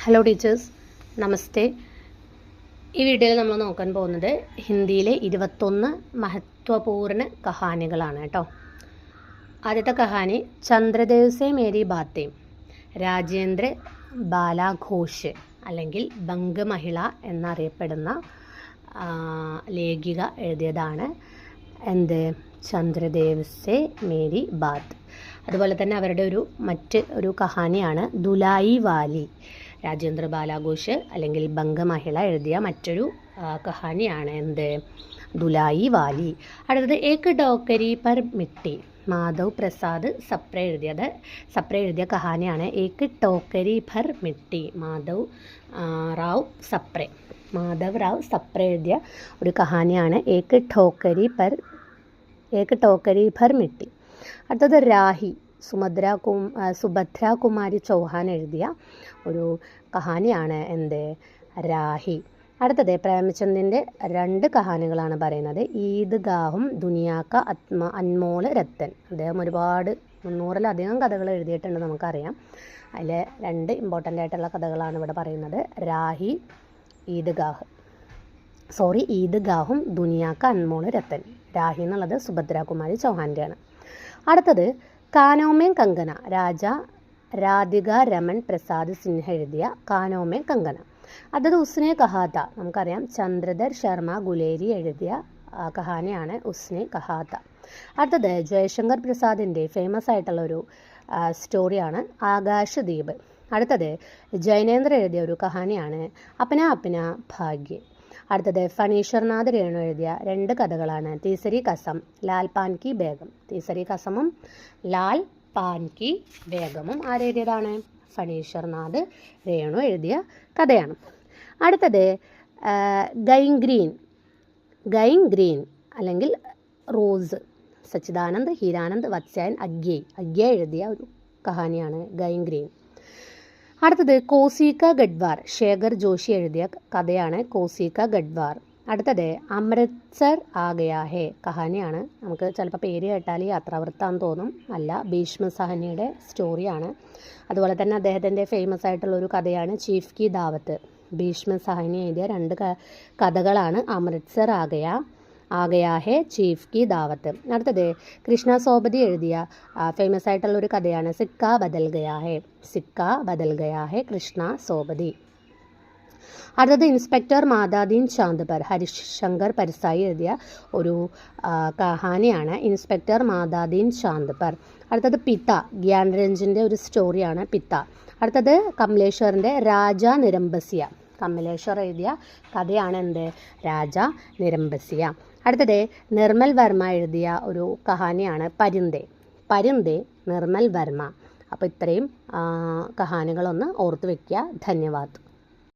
Hello teachers, നമസ്തേ. ഈ വീഡിയോയിൽ നമ്മൾ നോക്കാൻ പോകുന്നത് ഹിന്ദിയിലെ 21 മഹത്വപൂർണ്ണ കഹാനികളാണ് കേട്ടോ. ആദ്യത്തെ കഹാനി ചന്ദ്രദേവ് സെ മേരി ബാത്തേം, രാജേന്ദ്ര ബാലാഘോഷ് അല്ലെങ്കിൽ ബംഗമഹിള എന്നറിയപ്പെടുന്ന ലേഖിക എഴുതിയതാണ്. എന്ത്? ചന്ദ്രദേവ് സെ മേരി ബാത്ത്. അതുപോലെ തന്നെ അവരുടെ മറ്റ് ഒരു കഹാനിയാണ് ദുലായി വാലി. രാജേന്ദ്ര ബാലാഘോഷ് അല്ലെങ്കിൽ ബംഗമഹിള എഴുതിയ മറ്റൊരു കഹാനിയാണ് എന്ത്? ദുലായി വാലി. അടുത്തത് ഏക് ഡോക്കരി പർ മിട്ടി, മാധവ് പ്രസാദ് സപ്രെ എഴുതിയ കഹാനിയാണ് ഏക് ടോക്കരി ഭർ മിട്ടി. മാധവ് റാവ് സപ്രെ എഴുതിയ ഒരു കഹാനിയാണ് ഏക് ടോക്കരി ഭർ മിട്ടി. അടുത്തത് രാഹി, സുഭദ്ര കുമാരി ചൗഹാൻ എഴുതിയ ഒരു കഹാനിയാണ് എന്ത്? രാഹി. അടുത്തത് പ്രേമചന്ദിൻ്റെ 2 കഹാനികളാണ് പറയുന്നത്. ഈദ്ഗാഹും ദുനിയാക്ക അൻമോൾ രത്തൻ. അദ്ദേഹം ഒരുപാട് 300-ലധികം കഥകൾ എഴുതിയിട്ടുണ്ട്, നമുക്കറിയാം. അതിൽ 2 ഇമ്പോർട്ടൻ്റ് ആയിട്ടുള്ള കഥകളാണ് ഇവിടെ പറയുന്നത്. രാഹി, ഈദ്ഗാഹും ദുനിയാക്ക അൻമോൾ രത്തൻ. രാഹി എന്നുള്ളത് സുഭദ്ര കുമാരി ചൗഹാൻ്റെയാണ്. അടുത്തത് കാനോമേ കങ്കന, രാധിക രമൺ പ്രസാദ് സിൻഹ എഴുതിയ കാനോമേ കങ്കന. അടുത്തത് ഉസ്നെ കഹാത്ത, നമുക്കറിയാം ചന്ദ്രധർ ശർമ്മ ഗുലേരി എഴുതിയ കഹാനിയാണ് ഉസ്നെ കഹാത്ത. അടുത്തത് ജയശങ്കർ പ്രസാദിൻ്റെ ഫേമസ് ആയിട്ടുള്ള ഒരു സ്റ്റോറിയാണ് ആകാശദീപ്. അടുത്തത് ജൈനേന്ദ്ര എഴുതിയ ഒരു കഹാനിയാണ് അപ്ന ഭാഗ്യ. അടുത്തത് ഫണീശ്വർനാഥ് രേണു എഴുതിയ 2 കഥകളാണ് തീസരി കസം, ലാൽ പാൻ കി ബേഗം. തീസരി കസമും ലാൽ പാൻ കി ബേഗമും ആരെഴുതിയതാണ്? ഫണീശ്വർനാഥ് രേണു എഴുതിയ കഥയാണ്. അടുത്തത് ഗൈൻ ഗ്രീൻ അല്ലെങ്കിൽ റോസ്, സച്ചിദാനന്ദ് ഹീരാനന്ദ് വത്സ്യായൻ അഗ്യ എഴുതിയ ഒരു കഹാനിയാണ് ഗൈൻ ഗ്രീൻ. അടുത്തത് കോസിക ഗഡ്വാർ, ശേഖർ ജോഷി എഴുതിയ കഥയാണ് കോസിക ഗഡ്വാർ. അടുത്തത് അമൃത്സർ ആ ഗയാ ഹേ കഹാനിയാണ്. നമുക്ക് ചിലപ്പോൾ പേര് കേട്ടാൽ യാത്രാവൃത്താന്ന് തോന്നും, അല്ല, ഭീഷ്മ സഹനിയുടെ സ്റ്റോറിയാണ്. അതുപോലെ തന്നെ അദ്ദേഹത്തിൻ്റെ ഫേമസ് ആയിട്ടുള്ള ഒരു കഥയാണ് ചീഫ് കി ദാവത്ത്. ഭീഷ്മ സഹനി എഴുതിയ 2 കഥകളാണ് അമൃത്സർ ആ ഗയാ ഹേ, ചീഫ് കി ദാവത്ത്. അടുത്തത് കൃഷ്ണ സോബതി എഴുതിയ ഫേമസ് ആയിട്ടുള്ള ഒരു കഥയാണ് സിക്ക ബദൽ ഗയാ ഹേ കൃഷ്ണ സോബതി. അടുത്തത് ഇൻസ്പെക്ടർ മാതാദീൻ ചാന്ദ് പർ, ഹരിശങ്കർ പരിസായി എഴുതിയ ഒരു കഹാനിയാണ് ഇൻസ്പെക്ടർ മാതാദീൻ ചാന്ദ് പർ. അടുത്തത് പിത്ത, ഗ്യാൻരഞ്ജിൻ്റെ ഒരു സ്റ്റോറിയാണ് പിത്ത. അടുത്തത് കമലേശ്വറിൻ്റെ രാജ നിരംബസിയ. കമലേശ്വർ എഴുതിയ കഥയാണ് എന്ത്? രാജ നിരംബസിയ. അടുത്തത് നിർമ്മൽ വർമ്മ എഴുതിയ ഒരു കഹാനിയാണ് പരിന്ദേ നിർമ്മൽ വർമ്മ. അപ്പോൾ ഇത്രയും കഹാനികളൊന്ന് ഓർത്ത് വയ്ക്കുക. ധന്യവാദ്.